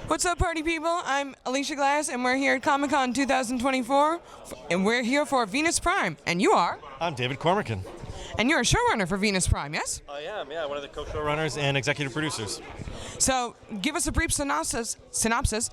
What's up, party people? I'm Alicia Glass, and we're here at Comic-Con 2024, and we're here for Venus Prime. And you are? I'm David Cormican. And you're a showrunner for Venus Prime, yes? I am, yeah, one of the co-showrunners and executive producers. So, give us a brief synopsis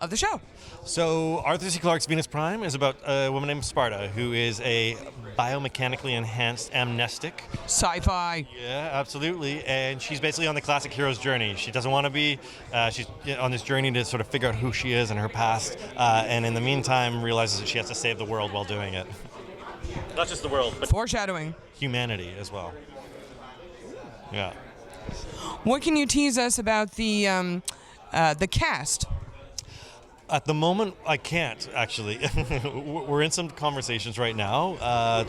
of the show. So, Arthur C. Clarke's Venus Prime is about a woman named Sparta, who is a biomechanically enhanced amnestic. Sci-fi. Yeah, absolutely. And she's basically on the classic hero's journey. She doesn't want to be, she's on this journey to sort of figure out who she is and her past, and in the meantime realizes that she has to save the world while doing it. Not just the world, but foreshadowing. Humanity as well. Yeah. What can you tease us about the cast? At the moment, I can't, actually. We're in some conversations right now,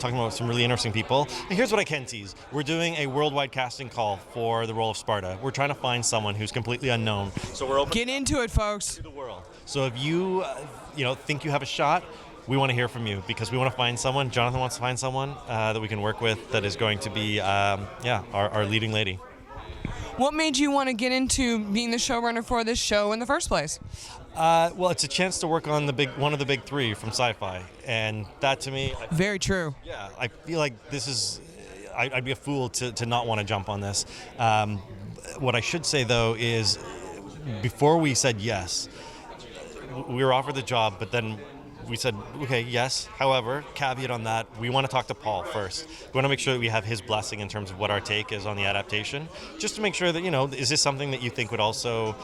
talking about some really interesting people. And here's what I can tease. We're doing a worldwide casting call for the role of Sparta. We're trying to find someone who's completely unknown. So we're open. Get into it, folks. To the world. So if you, think you have a shot, we want to hear from you because we want to find someone. Jonathan wants to find someone that we can work with that is going to be, our leading lady. What made you want to get into being the showrunner for this show in the first place? Well, it's a chance to work on one of the big three from sci-fi, and that to me... Very true. Yeah, I feel like this is... I'd be a fool to not want to jump on this. What I should say, though, is before we said yes, we were offered the job, but then we said, okay, yes. However, caveat on that, we want to talk to Paul first. We want to make sure that we have his blessing in terms of what our take is on the adaptation, just to make sure that, is this something that you think would also...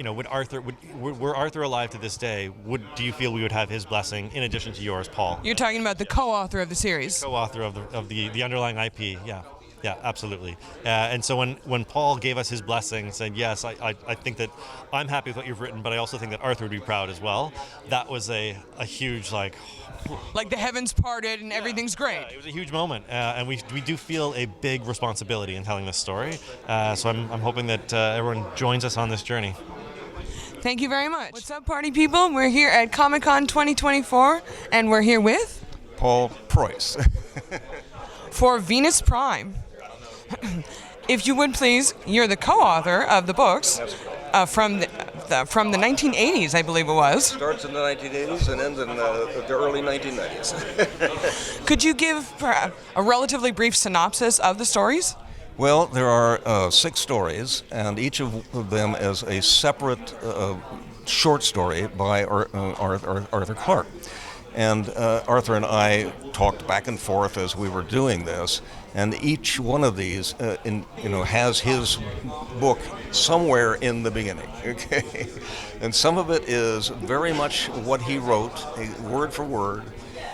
were Arthur alive to this day, do you feel we would have his blessing in addition to yours, Paul? You're talking about the co-author of the series. Co-author of the underlying IP, yeah. Yeah, absolutely. And so when Paul gave us his blessing and said, yes, I think that I'm happy with what you've written, but I also think that Arthur would be proud as well, that was a huge, like the heavens parted and everything's great. Yeah, it was a huge moment. And we do feel a big responsibility in telling this story. So I'm hoping that everyone joins us on this journey. Thank you very much. What's up, party people? We're here at Comic-Con 2024, and we're here with... Paul Preuss. For Venus Prime. If you would please, you're the co-author of the books from the 1980s, I believe it was. Starts in the 1980s and ends in the early 1990s. Could you give a relatively brief synopsis of the stories? Well, there are 6 stories, and each of them is a separate short story by Arthur Clarke. And Arthur and I talked back and forth as we were doing this, and each one of these, has his book somewhere in the beginning. Okay, and some of it is very much what he wrote, word for word,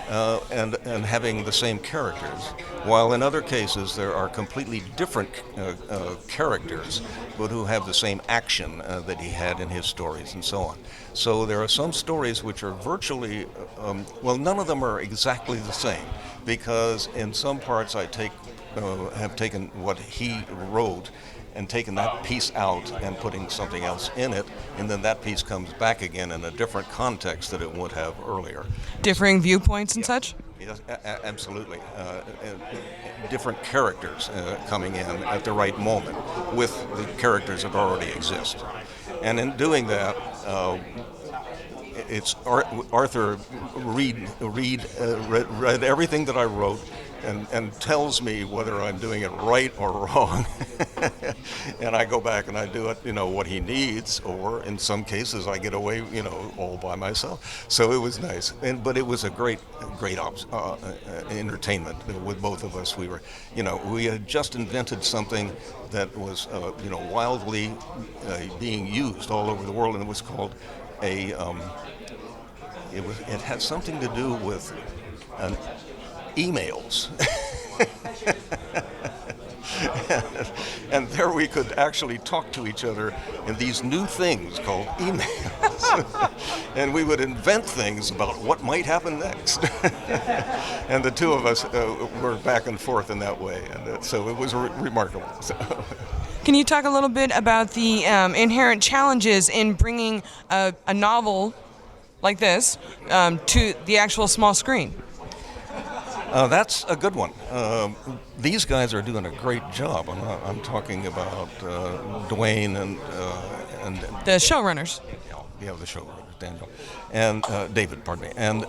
and having the same characters. While in other cases there are completely different characters, but who have the same action that he had in his stories and so on. So there are some stories which are virtually, none of them are exactly the same, because in some parts I have taken what he wrote and taken that piece out and putting something else in it, and then that piece comes back again in a different context that it would have earlier. Differing viewpoints and such? Yes, absolutely. Different characters coming in at the right moment with the characters that already exist. And in doing that, it's Arthur read everything that I wrote and tells me whether I'm doing it right or wrong. And I go back and I do it, what he needs, or in some cases I get away, all by myself. So it was nice, but it was a great entertainment with both of us. We were, we had just invented something that was, wildly being used all over the world, and it was called it had something to do with emails. And there we could actually talk to each other in these new things called emails. And we would invent things about what might happen next. And the two of us were back and forth in that way. And so it was remarkable. Can you talk a little bit about the inherent challenges in bringing a novel like this to the actual small screen? That's a good one. These guys are doing a great job. I'm talking about Dwayne and The showrunners. yeah, the showrunner, Daniel, and David, pardon me. And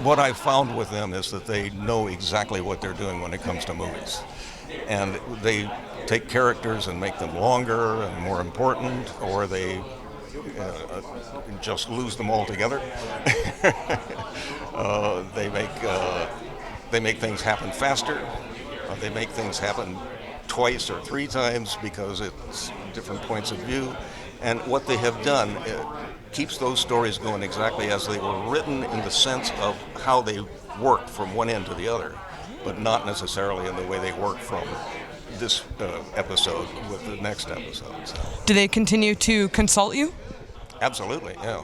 what I've found with them is that they know exactly what they're doing when it comes to movies. And they take characters and make them longer and more important, or they just lose them altogether. They make things happen faster. They make things happen twice or three times because it's different points of view. And what they have done keeps those stories going exactly as they were written, in the sense of how they work from one end to the other, but not necessarily in the way they work from this episode with the next episode. So. Do they continue to consult you? Absolutely, yeah.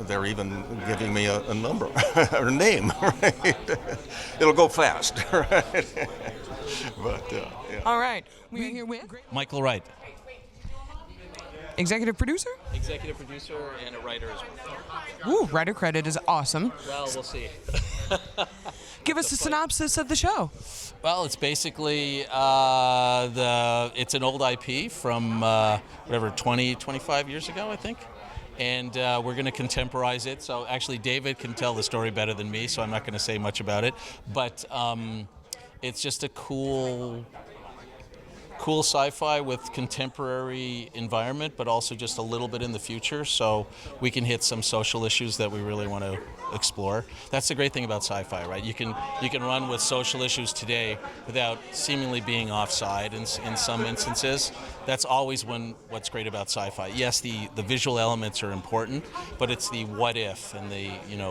They're even giving me a number, or a name, right? It'll go fast, right? But, yeah. All right. We are here with Michael Wright. executive producer? Executive producer and a writer as well. Ooh, writer credit is awesome. Well, we'll see. Give us a synopsis of the show. Well, it's basically it's an old IP from 25 years ago, I think. And we're going to contemporize it. So actually, David can tell the story better than me, so I'm not going to say much about it. But it's just a cool sci-fi with contemporary environment, but also just a little bit in the future, so we can hit some social issues that we really want to explore. That's the great thing about sci-fi, right? You can run with social issues today without seemingly being offside in some instances. That's always what's great about sci-fi. Yes, the visual elements are important, but it's the what if and the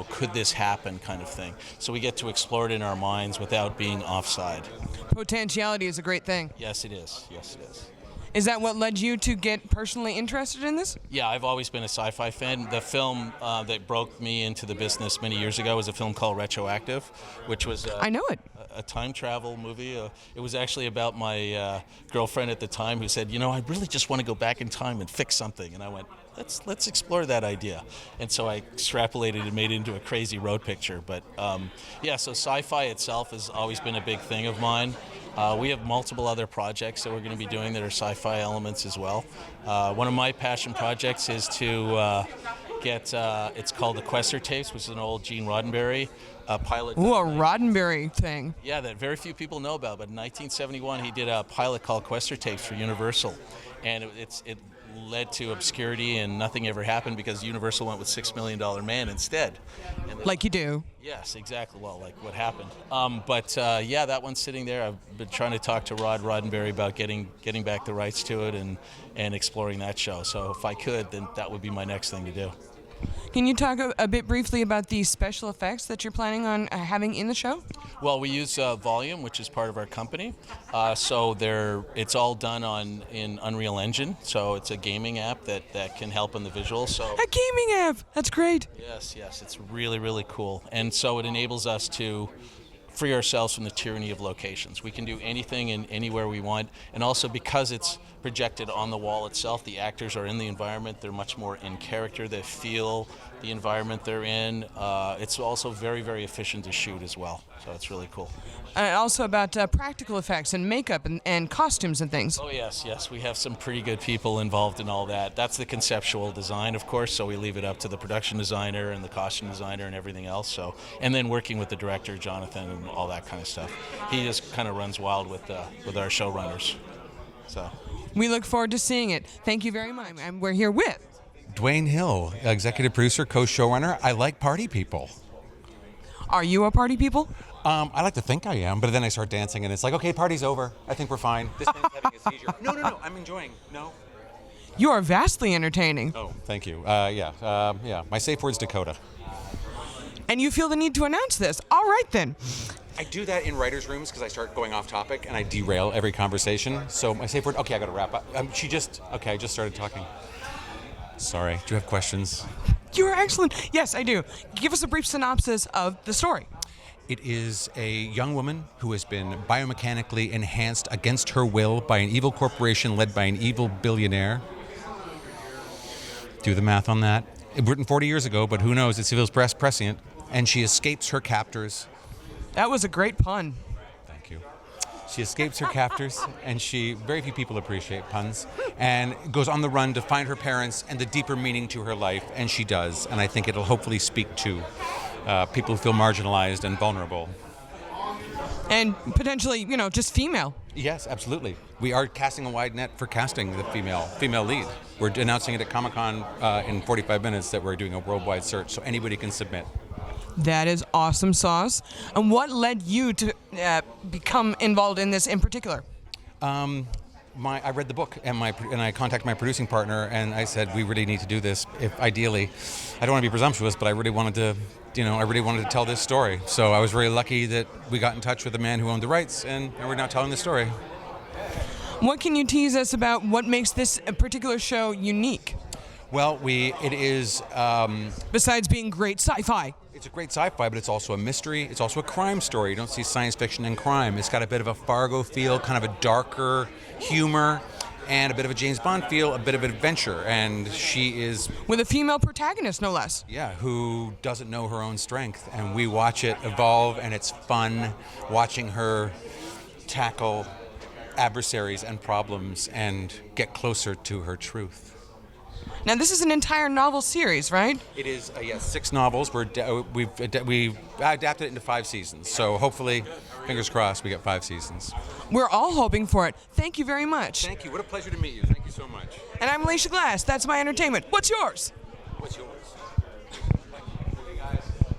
could this happen kind of thing. So we get to explore it in our minds without being offside. Potentiality is a great thing. Yes, it is. Yes, it is. Is that what led you to get personally interested in this? Yeah, I've always been a sci-fi fan. The film that broke me into the business many years ago was a film called Retroactive, which was I know it. a time travel movie. It was actually about my girlfriend at the time who said, I really just want to go back in time and fix something. And I went, let's explore that idea. And so I extrapolated and made it into a crazy road picture. But so sci-fi itself has always been a big thing of mine. We have multiple other projects that we're going to be doing that are sci-fi elements as well. One of my passion projects is to get, it's called the Quester Tapes, which is an old Gene Roddenberry pilot. Ooh, a Roddenberry thing. Yeah, that very few people know about. But in 1971, he did a pilot called Quester Tapes for Universal. And it led to obscurity, and nothing ever happened because Universal went with $6 Million Man instead. Like you do. Yes, exactly. Well, like what happened. That one's sitting there. I've been trying to talk to Rod Roddenberry about getting back the rights to it and exploring that show. So if I could, then that would be my next thing to do. Can you talk a bit briefly about the special effects that you're planning on having in the show? Well, we use Volume, which is part of our company. It's all done in Unreal Engine, so it's a gaming app that can help in the visuals. So A gaming app! That's great. Yes, it's really, really cool. And so it enables us to free ourselves from the tyranny of locations. We can do anything and anywhere we want, and also because it's projected on the wall itself, the actors are in the environment, they're much more in character, they feel the environment they're in. It's also very, very efficient to shoot as well, so it's really cool. And also about practical effects and makeup and costumes and things. Oh yes, we have some pretty good people involved in all that. That's the conceptual design, of course, so we leave it up to the production designer and the costume designer and everything else. So, and then working with the director, Jonathan, and all that kind of stuff. He just kind of runs wild with our showrunners. So we look forward to seeing it. Thank you very much. And we're here with Dwayne Hill, executive producer, co-showrunner. I like party people. Are you a party people? I like to think I am, but then I start dancing and it's like, okay, party's over. I think we're fine. This man's having a seizure. No, I'm enjoying. No. You are vastly entertaining. Oh, thank you. Yeah. My safe word's Dakota. And you feel the need to announce this. All right, then. I do that in writers' rooms because I start going off topic and I derail every conversation. So my safe word, okay, I got to wrap up. I just started talking. Sorry. Do you have questions? You are excellent. Yes, I do. Give us a brief synopsis of the story. It is a young woman who has been biomechanically enhanced against her will by an evil corporation led by an evil billionaire. Do the math on that. Written 40 years ago, but who knows? It feels prescient. and she escapes her captors. That was a great pun. Thank you. She escapes her captors, and very few people appreciate puns, and goes on the run to find her parents and the deeper meaning to her life, and she does. And I think it'll hopefully speak to people who feel marginalized and vulnerable. And potentially, just female. Yes, absolutely. We are casting a wide net for casting the female lead. We're announcing it at Comic-Con in 45 minutes that we're doing a worldwide search, so anybody can submit. That is awesome sauce. And what led you to become involved in this in particular? I read the book and I contacted my producing partner and I said we really need to do this. If ideally, I don't want to be presumptuous, but I really wanted to tell this story. So I was very lucky that we got in touch with the man who owned the rights, and we're now telling the story. What can you tease us about what makes this particular show unique? Well, it is. Besides being great sci-fi. It's a great sci-fi, but it's also a mystery. It's also a crime story. You don't see science fiction and crime. It's got a bit of a Fargo feel, kind of a darker humor, and a bit of a James Bond feel, a bit of adventure. And she is... with a female protagonist, no less. Yeah, who doesn't know her own strength. And we watch it evolve, and it's fun watching her tackle adversaries and problems and get closer to her truth. Now, this is an entire novel series, right? It is, 6 novels. We've adapted it into 5 seasons. So hopefully, fingers crossed, we get 5 seasons. We're all hoping for it. Thank you very much. Thank you. What a pleasure to meet you. Thank you so much. And I'm Alicia Glass. That's my entertainment. What's yours? What's yours?